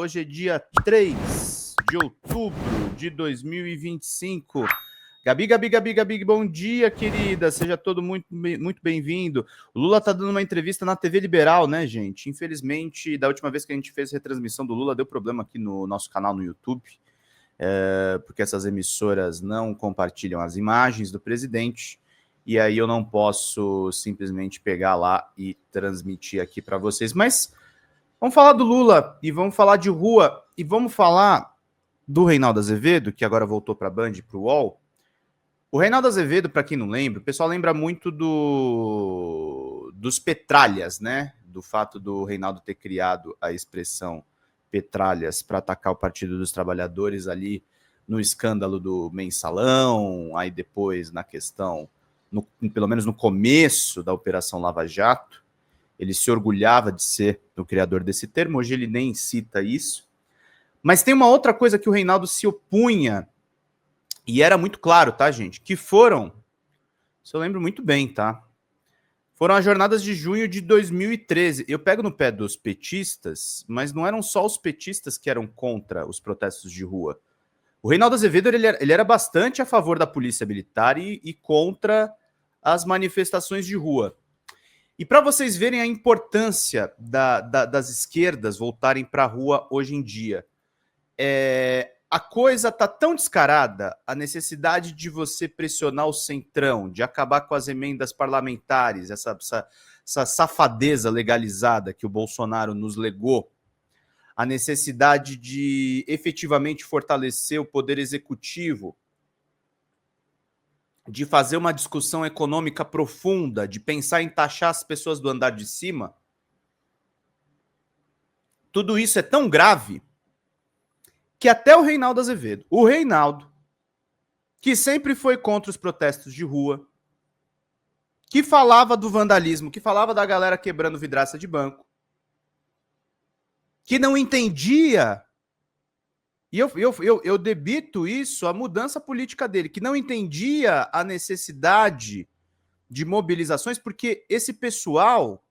Hoje é dia 3 de outubro de 2025. Gabi, bom dia, querida. Seja todo muito bem-vindo. O Lula tá dando uma entrevista na TV Liberal, né, gente? Infelizmente, da última vez que a gente fez retransmissão do Lula, deu problema aqui no nosso canal no YouTube, porque essas emissoras não compartilham as imagens do presidente, e aí eu não posso simplesmente pegar lá e transmitir aqui para vocês. Mas vamos falar do Lula, e vamos falar de rua, e vamos falar do Reinaldo Azevedo, que agora voltou para a Band e para o UOL. O Reinaldo Azevedo, para quem não lembra, o pessoal lembra muito dos petralhas, né? Do fato do Reinaldo ter criado a expressão petralhas para atacar o Partido dos Trabalhadores ali no escândalo do Mensalão, aí depois na questão, pelo menos no começo da Operação Lava Jato. Ele se orgulhava de ser o criador desse termo, hoje ele nem cita isso. Mas tem uma outra coisa que o Reinaldo se opunha, e era muito claro, tá, gente? Que foram, isso eu lembro muito bem, tá? Foram as jornadas de junho de 2013. Eu pego no pé dos petistas, mas não eram só os petistas que eram contra os protestos de rua. O Reinaldo Azevedo ele era bastante a favor da polícia militar e contra as manifestações de rua. E para vocês verem a importância das esquerdas voltarem para a rua hoje em dia, a coisa tá tão descarada, a necessidade de você pressionar o centrão, de acabar com as emendas parlamentares, essa safadeza legalizada que o Bolsonaro nos legou, a necessidade de efetivamente fortalecer o poder executivo, de fazer uma discussão econômica profunda, de pensar em taxar as pessoas do andar de cima. Tudo isso é tão grave que até o Reinaldo Azevedo, que sempre foi contra os protestos de rua, que falava do vandalismo, que falava da galera quebrando vidraça de banco, que não entendia, e eu debito isso, a mudança política dele, que não entendia a necessidade de mobilizações, porque esse pessoal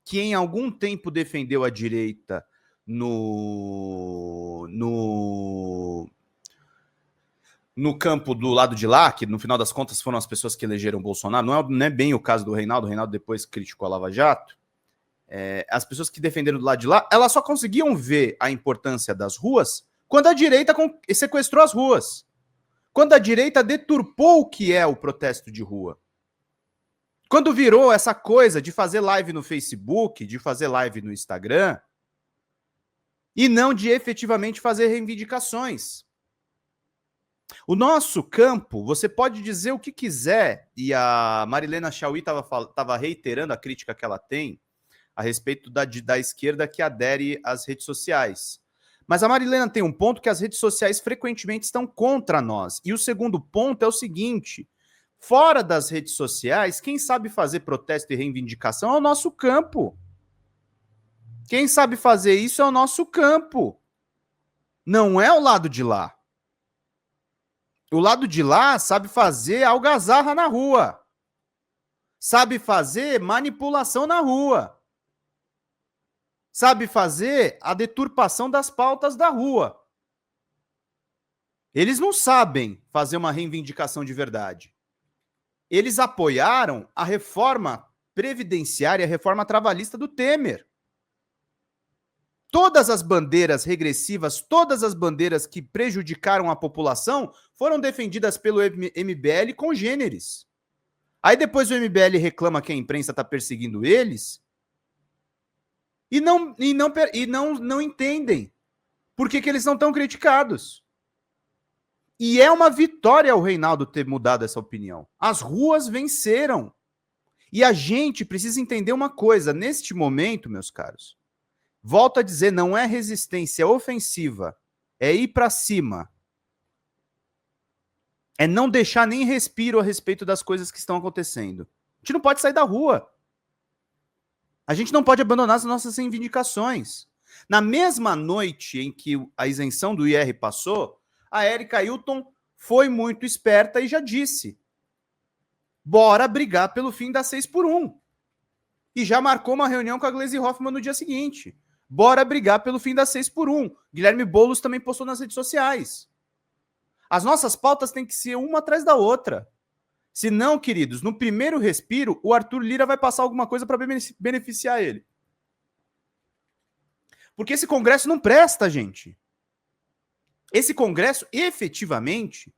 que em algum tempo defendeu a direita no campo do lado de lá, que no final das contas foram as pessoas que elegeram o Bolsonaro, não é bem o caso do Reinaldo, o Reinaldo depois criticou a Lava Jato, as pessoas que defenderam do lado de lá, elas só conseguiam ver a importância das ruas quando a direita sequestrou as ruas, quando a direita deturpou o que é o protesto de rua. Quando virou essa coisa de fazer live no Facebook, de fazer live no Instagram, e não de efetivamente fazer reivindicações. O nosso campo, você pode dizer o que quiser, e a Marilena Chauí estava reiterando a crítica que ela tem a respeito da esquerda que adere às redes sociais. Mas a Marilena tem um ponto que as redes sociais frequentemente estão contra nós. E o segundo ponto é o seguinte: fora das redes sociais, quem sabe fazer protesto e reivindicação é o nosso campo. Quem sabe fazer isso é o nosso campo. Não é o lado de lá. O lado de lá sabe fazer algazarra na rua. Sabe fazer manipulação na rua. Sabe fazer a deturpação das pautas da rua. Eles não sabem fazer uma reivindicação de verdade. Eles apoiaram a reforma previdenciária, a reforma trabalhista do Temer. Todas as bandeiras regressivas, todas as bandeiras que prejudicaram a população foram defendidas pelo MBL congêneres. Aí depois o MBL reclama que a imprensa está perseguindo eles e não entendem por que eles não estão criticados. E é uma vitória o Reinaldo ter mudado essa opinião. As ruas venceram. E a gente precisa entender uma coisa. Neste momento, meus caros, volto a dizer, não é resistência ofensiva, é ir para cima. É não deixar nem respiro a respeito das coisas que estão acontecendo. A gente não pode sair da rua. A gente não pode abandonar as nossas reivindicações. Na mesma noite em que a isenção do IR passou, a Érica Hilton foi muito esperta e já disse: bora brigar pelo fim da 6x1. E já marcou uma reunião com a Gleisi Hoffmann no dia seguinte. Bora brigar pelo fim das 6x1. Guilherme Boulos também postou nas redes sociais. As nossas pautas têm que ser uma atrás da outra. Se não, queridos, no primeiro respiro, o Arthur Lira vai passar alguma coisa para beneficiar ele. Porque esse Congresso não presta, gente. Esse Congresso, efetivamente,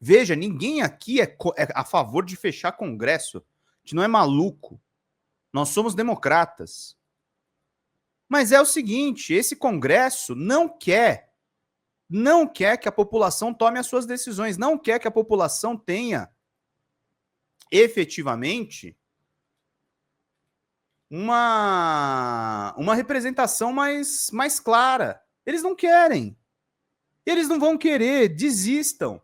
veja, ninguém aqui é a favor de fechar Congresso. A gente não é maluco. Nós somos democratas. Mas é o seguinte, esse Congresso não quer que a população tome as suas decisões, não quer que a população tenha efetivamente uma representação mais clara. Eles não querem. Eles não vão querer, desistam.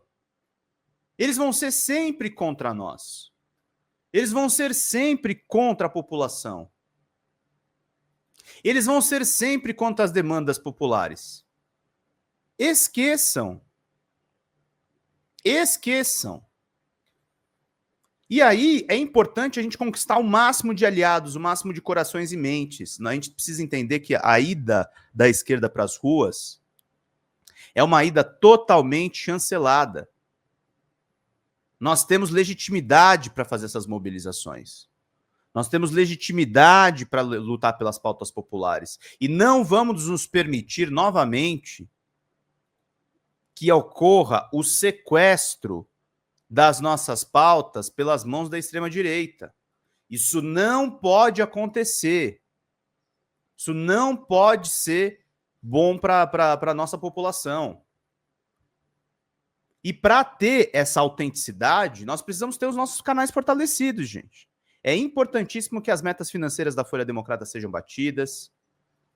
Eles vão ser sempre contra nós. Eles vão ser sempre contra a população. Eles vão ser sempre contra as demandas populares. Esqueçam. Esqueçam. E aí é importante a gente conquistar o máximo de aliados, o máximo de corações e mentes. A gente precisa entender que a ida da esquerda para as ruas é uma ida totalmente chancelada. Nós temos legitimidade para fazer essas mobilizações. Nós temos legitimidade para lutar pelas pautas populares. E não vamos nos permitir novamente que ocorra o sequestro das nossas pautas pelas mãos da extrema-direita. Isso não pode acontecer. Isso não pode ser bom para a nossa população. E para ter essa autenticidade, nós precisamos ter os nossos canais fortalecidos, gente. É importantíssimo que as metas financeiras da Folha Democrata sejam batidas,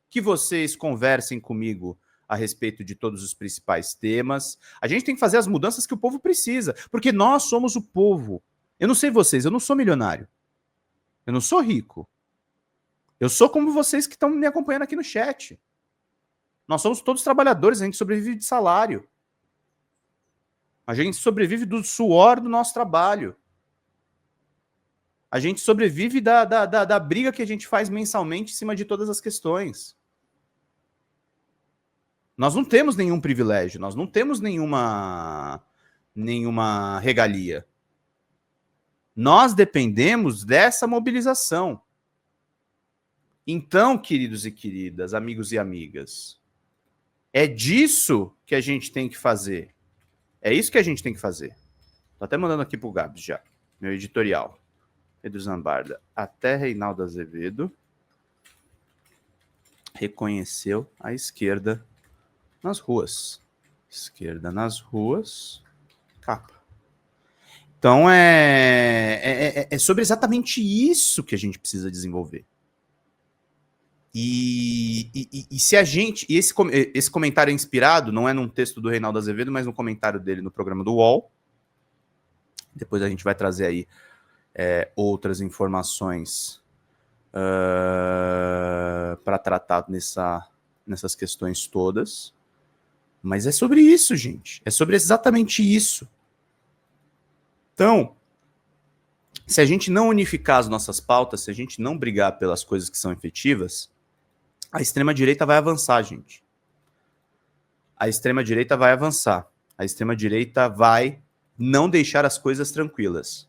que vocês conversem comigo a respeito de todos os principais temas. A gente tem que fazer as mudanças que o povo precisa, porque nós somos o povo. Eu não sei vocês, eu não sou milionário. Eu não sou rico. Eu sou como vocês que estão me acompanhando aqui no chat. Nós somos todos trabalhadores, a gente sobrevive de salário. A gente sobrevive do suor do nosso trabalho. A gente sobrevive da briga que a gente faz mensalmente em cima de todas as questões. Nós não temos nenhum privilégio, nós não temos nenhuma regalia. Nós dependemos dessa mobilização. Então, queridos e queridas, amigos e amigas, é disso que a gente tem que fazer. É isso que a gente tem que fazer. Tô até mandando aqui pro Gabs já, meu editorial. Pedro Zambarda, até Reinaldo Azevedo reconheceu a esquerda nas ruas. Esquerda nas ruas, capa. Então é sobre exatamente isso que a gente precisa desenvolver. E se a gente... Esse comentário é inspirado, não é num texto do Reinaldo Azevedo, mas no comentário dele no programa do UOL. Depois a gente vai trazer aí outras informações para tratar nessas questões todas. Mas é sobre isso, gente. É sobre exatamente isso. Então, se a gente não unificar as nossas pautas, se a gente não brigar pelas coisas que são efetivas, a extrema-direita vai avançar, gente. A extrema-direita vai avançar. A extrema-direita vai não deixar as coisas tranquilas.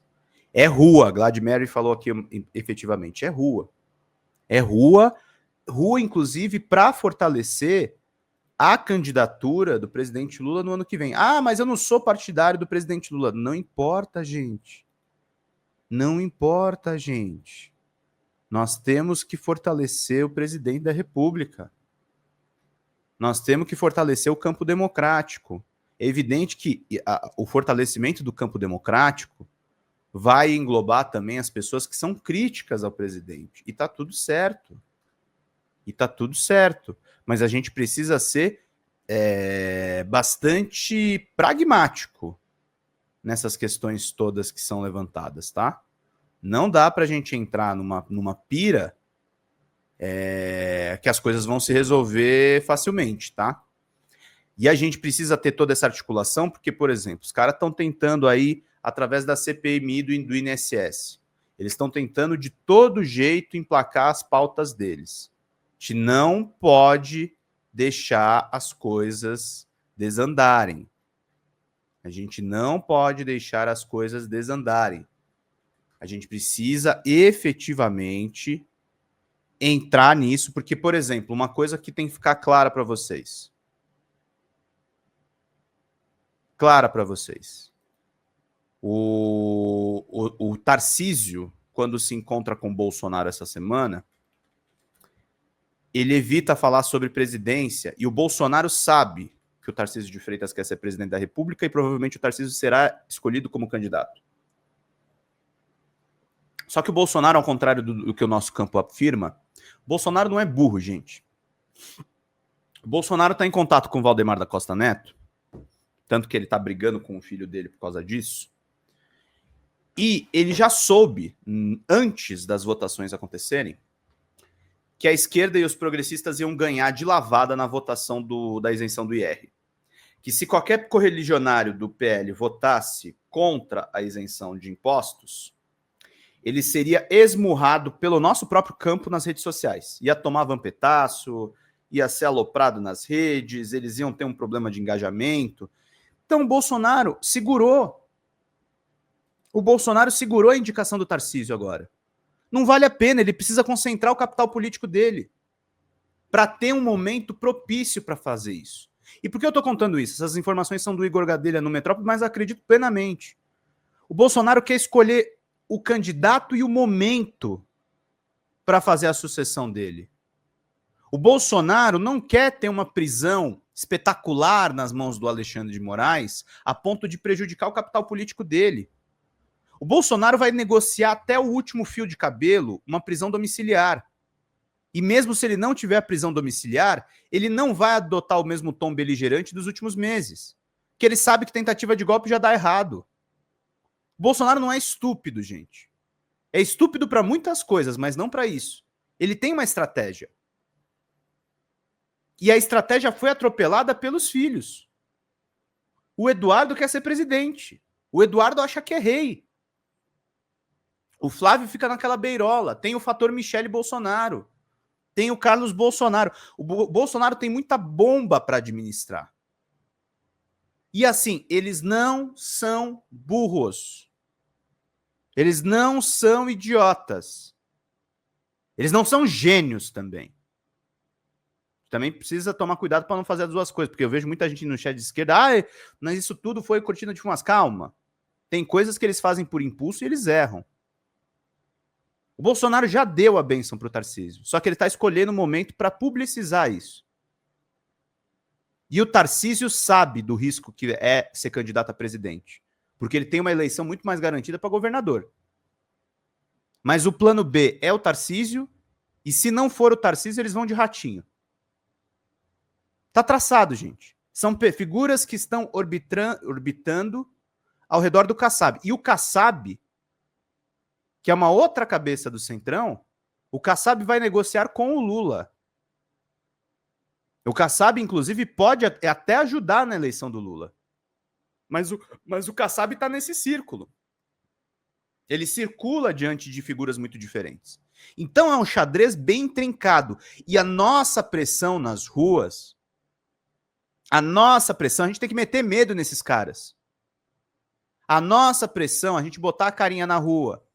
É rua, Gladmary falou aqui efetivamente, é rua. É rua, inclusive, para fortalecer a candidatura do presidente Lula no ano que vem. Ah, mas eu não sou partidário do presidente Lula. Não importa, gente. Não importa, gente. Nós temos que fortalecer o presidente da República. Nós temos que fortalecer o campo democrático. É evidente que o fortalecimento do campo democrático vai englobar também as pessoas que são críticas ao presidente. E tá tudo certo. Mas a gente precisa ser bastante pragmático nessas questões todas que são levantadas, tá? Não dá pra gente entrar numa pira que as coisas vão se resolver facilmente, tá? E a gente precisa ter toda essa articulação, porque, por exemplo, os caras estão tentando aí, através da CPMI do INSS, eles estão tentando de todo jeito emplacar as pautas deles. gente não pode deixar as coisas desandarem. A gente não pode deixar as coisas desandarem. A gente precisa efetivamente entrar nisso, porque, por exemplo, uma coisa que tem que ficar clara para vocês. Clara para vocês. O Tarcísio, quando se encontra com o Bolsonaro essa semana, ele evita falar sobre presidência e o Bolsonaro sabe que o Tarcísio de Freitas quer ser presidente da República e provavelmente o Tarcísio será escolhido como candidato. Só que o Bolsonaro, ao contrário do que o nosso campo afirma, o Bolsonaro não é burro, gente. O Bolsonaro está em contato com o Valdemar da Costa Neto, tanto que ele está brigando com o filho dele por causa disso. E ele já soube, antes das votações acontecerem, que a esquerda e os progressistas iam ganhar de lavada na votação da isenção do IR. Que se qualquer correligionário do PL votasse contra a isenção de impostos, ele seria esmurrado pelo nosso próprio campo nas redes sociais. Ia tomar vampetaço, ia ser aloprado nas redes, eles iam ter um problema de engajamento. Então o Bolsonaro segurou. O Bolsonaro segurou a indicação do Tarcísio agora. Não vale a pena, ele precisa concentrar o capital político dele para ter um momento propício para fazer isso. E por que eu estou contando isso? Essas informações são do Igor Gadelha no Metrópole, mas acredito plenamente. O Bolsonaro quer escolher o candidato e o momento para fazer a sucessão dele. O Bolsonaro não quer ter uma prisão espetacular nas mãos do Alexandre de Moraes a ponto de prejudicar o capital político dele. O Bolsonaro vai negociar até o último fio de cabelo uma prisão domiciliar. E mesmo se ele não tiver a prisão domiciliar, ele não vai adotar o mesmo tom beligerante dos últimos meses. Porque ele sabe que tentativa de golpe já dá errado. O Bolsonaro não é estúpido, gente. É estúpido para muitas coisas, mas não para isso. Ele tem uma estratégia. E a estratégia foi atropelada pelos filhos. O Eduardo quer ser presidente. O Eduardo acha que é rei. O Flávio fica naquela beirola. Tem o fator Michele Bolsonaro. Tem o Carlos Bolsonaro. O Bolsonaro tem muita bomba para administrar. E assim, eles não são burros. Eles não são idiotas. Eles não são gênios também. Também precisa tomar cuidado para não fazer as duas coisas, porque eu vejo muita gente no chat de esquerda, mas isso tudo foi cortina de fumaça. Calma. Tem coisas que eles fazem por impulso e eles erram. O Bolsonaro já deu a bênção para o Tarcísio, só que ele está escolhendo o momento para publicizar isso. E o Tarcísio sabe do risco que é ser candidato a presidente, porque ele tem uma eleição muito mais garantida para governador. Mas o plano B é o Tarcísio, e se não for o Tarcísio, eles vão de ratinho. Tá traçado, gente. São figuras que estão orbitando ao redor do Kassab. E o Kassab, que é uma outra cabeça do Centrão, o Kassab vai negociar com o Lula. O Kassab, inclusive, pode até ajudar na eleição do Lula. Mas o Kassab está nesse círculo. Ele circula diante de figuras muito diferentes. Então é um xadrez bem intrincado. E a nossa pressão nas ruas, a gente tem que meter medo nesses caras. A nossa pressão, a gente botar a carinha na rua,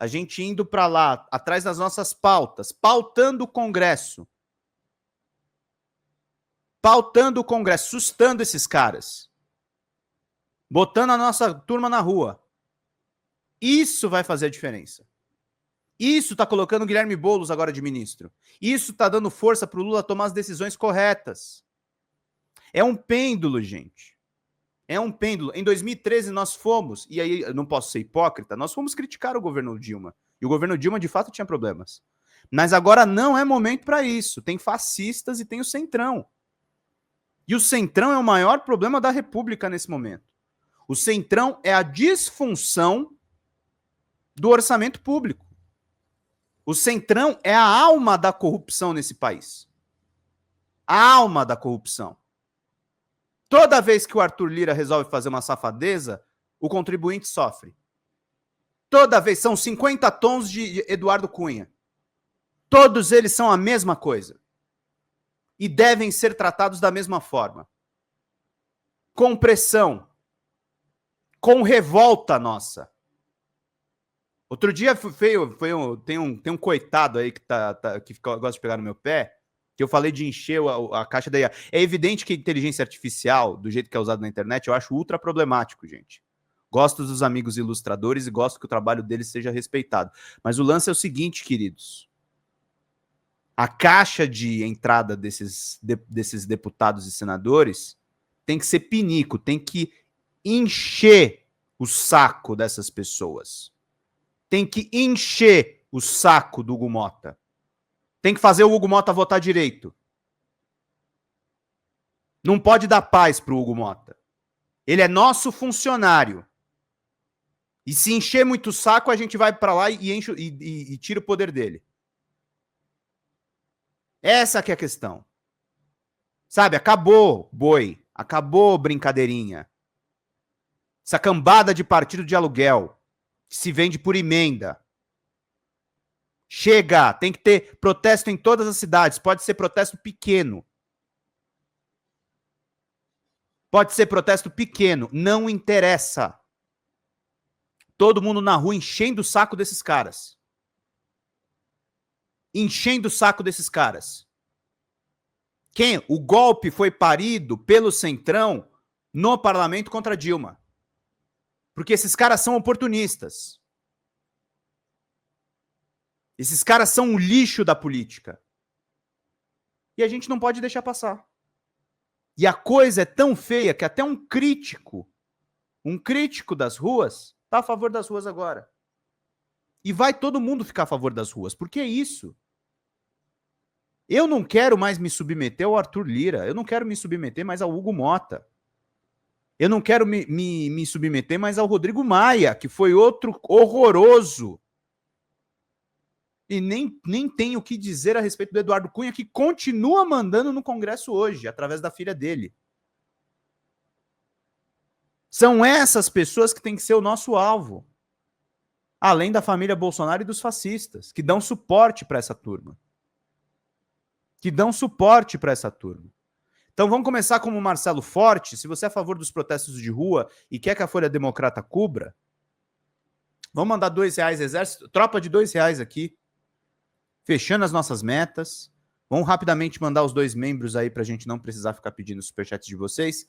a gente indo para lá, atrás das nossas pautas, pautando o Congresso, sustando esses caras, botando a nossa turma na rua. Isso vai fazer a diferença. Isso está colocando o Guilherme Boulos agora de ministro. Isso está dando força para o Lula tomar as decisões corretas. É um pêndulo, gente. É um pêndulo. Em 2013 nós fomos, e aí eu não posso ser hipócrita, nós fomos criticar o governo Dilma. E o governo Dilma de fato tinha problemas. Mas agora não é momento para isso. Tem fascistas e tem o Centrão. E o Centrão é o maior problema da República nesse momento. O Centrão é a disfunção do orçamento público. O Centrão é a alma da corrupção nesse país. A alma da corrupção. Toda vez que o Arthur Lira resolve fazer uma safadeza, o contribuinte sofre. Toda vez. São 50 tons de Eduardo Cunha. Todos eles são a mesma coisa. E devem ser tratados da mesma forma. Com pressão. Com revolta nossa. Outro dia tem um coitado aí que gosta de pegar no meu pé, que eu falei de encher a caixa da IA. É evidente que a inteligência artificial, do jeito que é usado na internet, eu acho ultra problemático, gente. Gosto dos amigos ilustradores e gosto que o trabalho deles seja respeitado. Mas o lance é o seguinte, queridos. A caixa de entrada desses deputados e senadores tem que ser pinico, tem que encher o saco dessas pessoas. Tem que encher o saco do Hugo Mota. Tem que fazer o Hugo Mota votar direito. Não pode dar paz pro Hugo Mota. Ele é nosso funcionário. E se encher muito o saco, a gente vai para lá e tira o poder dele. Essa que é a questão. Sabe, acabou boi. Acabou brincadeirinha. Essa cambada de partido de aluguel que se vende por emenda. Chega, tem que ter protesto em todas as cidades. Pode ser protesto pequeno. Pode ser protesto pequeno. Não interessa. Todo mundo na rua enchendo o saco desses caras. Enchendo o saco desses caras. O golpe foi parido pelo Centrão no parlamento contra Dilma. Porque esses caras são oportunistas. Esses caras são um lixo da política. E a gente não pode deixar passar. E a coisa é tão feia que até um crítico das ruas, está a favor das ruas agora. E vai todo mundo ficar a favor das ruas. Por que isso? Eu não quero mais me submeter ao Arthur Lira. Eu não quero me submeter mais ao Hugo Mota. Eu não quero me submeter mais ao Rodrigo Maia, que foi outro horroroso. E nem tenho o que dizer a respeito do Eduardo Cunha, que continua mandando no Congresso hoje, através da filha dele. São essas pessoas que têm que ser o nosso alvo. Além da família Bolsonaro e dos fascistas, que dão suporte para essa turma. Então vamos começar como o Marcelo Forte. Se você é a favor dos protestos de rua e quer que a Folha Democrata cubra, vamos mandar R$2 exército, tropa de R$2 aqui, fechando as nossas metas. Vamos rapidamente mandar os 2 membros aí para a gente não precisar ficar pedindo superchats de vocês.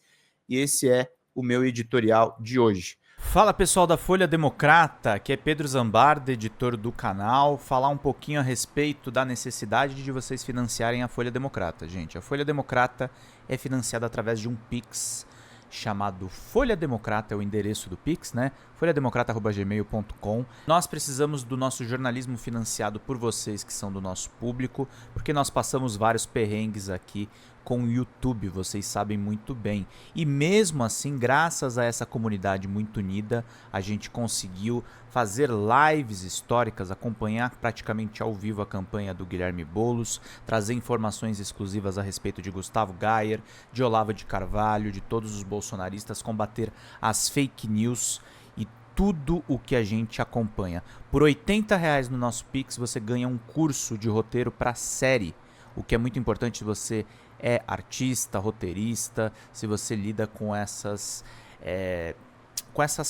E esse é o meu editorial de hoje. Fala pessoal da Folha Democrata, aqui é Pedro Zambarda, editor do canal, falar um pouquinho a respeito da necessidade de vocês financiarem a Folha Democrata. Gente, a Folha Democrata é financiada através de um Pix chamado Folha Democrata, é o endereço do Pix, né? folhademocrata@gmail.com. Nós precisamos do nosso jornalismo financiado por vocês que são do nosso público, porque nós passamos vários perrengues aqui com o YouTube, vocês sabem muito bem. E mesmo assim, graças a essa comunidade muito unida, a gente conseguiu fazer lives históricas, acompanhar praticamente ao vivo a campanha do Guilherme Boulos, trazer informações exclusivas a respeito de Gustavo Gayer, de Olavo de Carvalho, de todos os bolsonaristas, combater as fake news e tudo o que a gente acompanha. Por R$80 no nosso Pix você ganha um curso de roteiro para série, o que é muito importante se você é artista, roteirista, se você lida com essas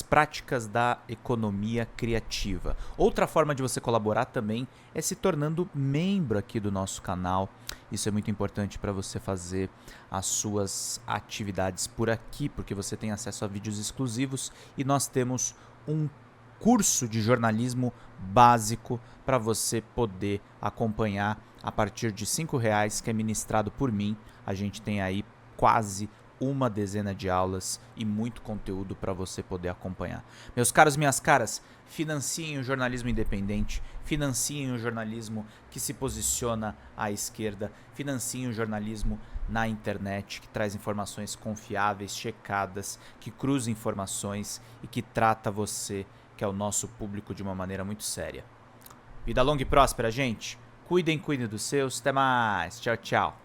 práticas da economia criativa. Outra forma de você colaborar também é se tornando membro aqui do nosso canal. Isso é muito importante para você fazer as suas atividades por aqui, porque você tem acesso a vídeos exclusivos e nós temos um curso de jornalismo básico para você poder acompanhar a partir de R$5, que é ministrado por mim. A gente tem aí quase uma dezena de aulas e muito conteúdo para você poder acompanhar. Meus caros, minhas caras, financiem o jornalismo independente, financiem o jornalismo que se posiciona à esquerda, financiem o jornalismo na internet, que traz informações confiáveis, checadas, que cruza informações e que trata você, que é o nosso público, de uma maneira muito séria. Vida longa e próspera, gente. Cuidem dos seus. Até mais. Tchau, tchau.